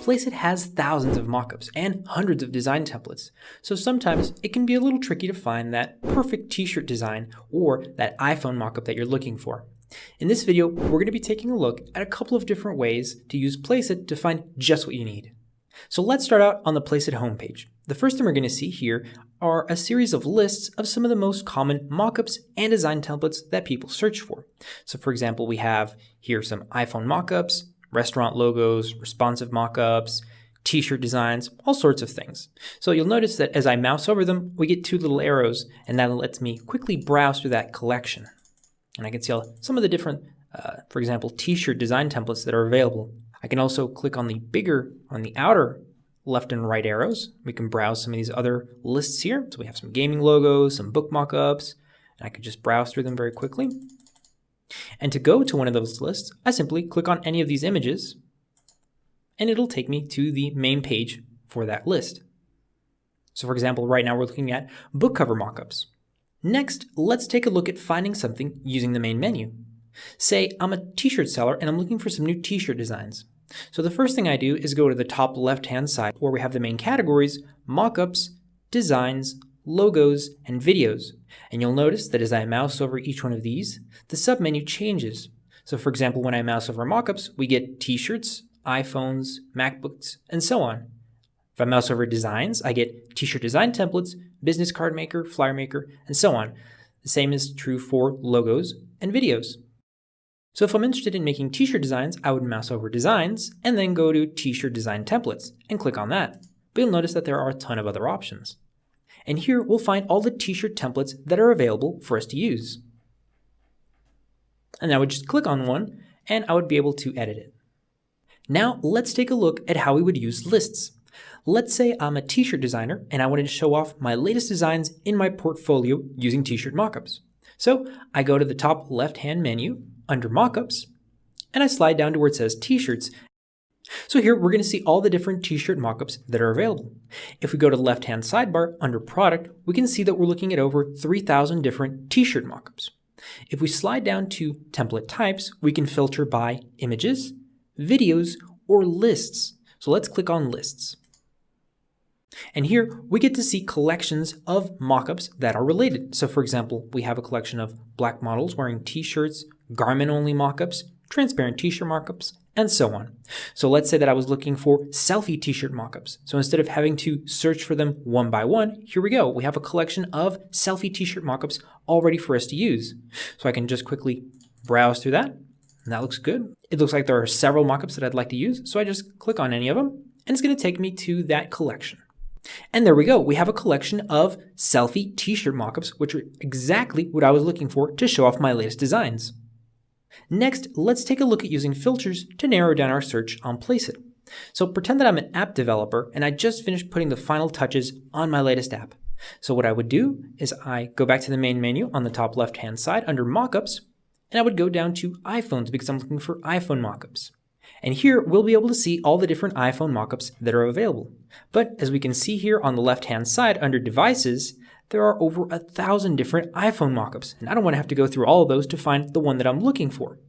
Placeit has thousands of mockups and hundreds of design templates, so sometimes it can be a little tricky to find that perfect t-shirt design or that iPhone mockup that you're looking for. In this video, we're going to be taking a look at a couple of different ways to use Placeit to find just what you need. So let's start out on the Placeit homepage. The first thing we're going to see here are a series of lists of some of the most common mockups and design templates that people search for. So for example, we have here some iPhone mockups, restaurant logos, responsive mockups, t-shirt designs, all sorts of things. So you'll notice that as I mouse over them, we get two little arrows, and that lets me quickly browse through that collection. And I can see some of the different, for example, t-shirt design templates that are available. I can also click on the outer left and right arrows. We can browse some of these other lists here. So we have some gaming logos, some book mockups, and I can just browse through them very quickly. And to go to one of those lists, I simply click on any of these images, and it'll take me to the main page for that list. So for example, right now we're looking at book cover mockups. Next, let's take a look at finding something using the main menu. Say I'm a t-shirt seller and I'm looking for some new t-shirt designs. So the first thing I do is go to the top left-hand side where we have the main categories, mockups, designs, logos, and videos. And you'll notice that as I mouse over each one of these, the submenu changes. So for example, when I mouse over mockups, we get t-shirts, iPhones, MacBooks, and so on. If I mouse over designs, I get t-shirt design templates, business card maker, flyer maker, and so on. The same is true for logos and videos. So if I'm interested in making t-shirt designs, I would mouse over designs and then go to t-shirt design templates and click on that. But you'll notice that there are a ton of other options. And here we'll find all the t-shirt templates that are available for us to use. And I would just click on one and I would be able to edit it. Now let's take a look at how we would use lists. Let's say I'm a t-shirt designer and I wanted to show off my latest designs in my portfolio using t-shirt mockups. So I go to the top left-hand menu under mockups and I slide down to where it says t-shirts. So here we're going to see all the different t-shirt mockups that are available. If we go to the left-hand sidebar under product, we can see that we're looking at over 3,000 different t-shirt mockups. If we slide down to template types, we can filter by images, videos, or lists. So let's click on lists. And here we get to see collections of mockups that are related. So for example, we have a collection of black models wearing t-shirts, garment-only mockups, transparent t-shirt mockups, and so on. So let's say that I was looking for selfie t-shirt mockups. So instead of having to search for them one by one, here we go. We have a collection of selfie t-shirt mockups all ready for us to use. So I can just quickly browse through that, and that looks good. It looks like there are several mockups that I'd like to use, so I just click on any of them, and it's going to take me to that collection. And there we go. We have a collection of selfie t-shirt mockups, which are exactly what I was looking for to show off my latest designs. Next, let's take a look at using filters to narrow down our search on Placeit. So pretend that I'm an app developer and I just finished putting the final touches on my latest app. So what I would do is I go back to the main menu on the top left-hand side under mockups, and I would go down to iPhones because I'm looking for iPhone mockups. And here we'll be able to see all the different iPhone mockups that are available. But as we can see here on the left-hand side under devices, there are over 1,000 different iPhone mockups, and I don't want to have to go through all of those to find the one that I'm looking for.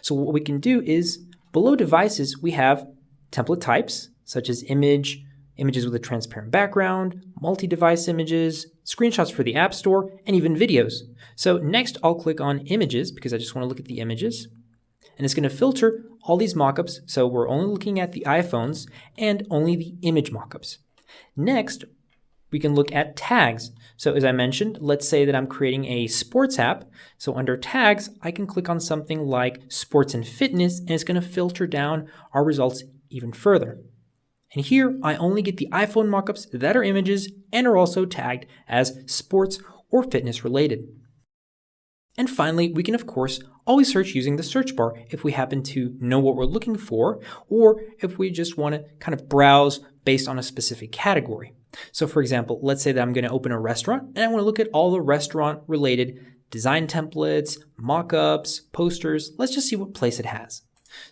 So what we can do is, below devices, we have template types, such as images with a transparent background, multi-device images, screenshots for the App Store, and even videos. So next, I'll click on images because I just want to look at the images. And it's going to filter all these mockups, so we're only looking at the iPhones and only the image mockups. Next, we can look at tags. So as I mentioned, let's say that I'm creating a sports app. So under tags, I can click on something like sports and fitness, and it's going to filter down our results even further. And here, I only get the iPhone mockups that are images and are also tagged as sports or fitness related. And finally, we can of course always search using the search bar if we happen to know what we're looking for, or if we just want to kind of browse based on a specific category. So for example, let's say that I'm going to open a restaurant and I want to look at all the restaurant related design templates, mockups, posters. Let's just see what Placeit has.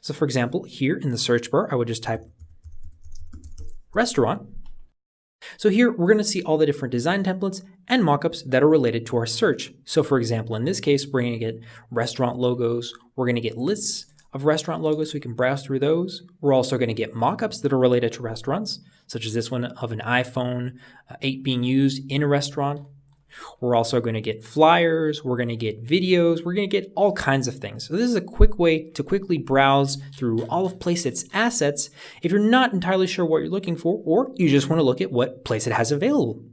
So for example, here in the search bar, I would just type restaurant. So here we're going to see all the different design templates and mockups that are related to our search. So for example, in this case, we're going to get restaurant logos, we're going to get lists of restaurant logos, so we can browse through those. We're also going to get mockups that are related to restaurants, such as this one of an iPhone 8 being used in a restaurant. We're also going to get flyers, we're going to get videos, we're going to get all kinds of things. So this is a quick way to quickly browse through all of Placeit's assets if you're not entirely sure what you're looking for, or you just want to look at what Placeit has available.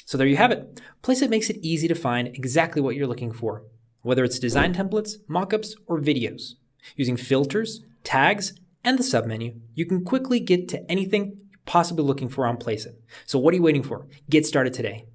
So there you have it. Placeit makes it easy to find exactly what you're looking for, whether it's design templates, mockups, or videos. Using filters, tags, and the submenu, you can quickly get to anything you're possibly looking for on Placeit. So what are you waiting for? Get started today.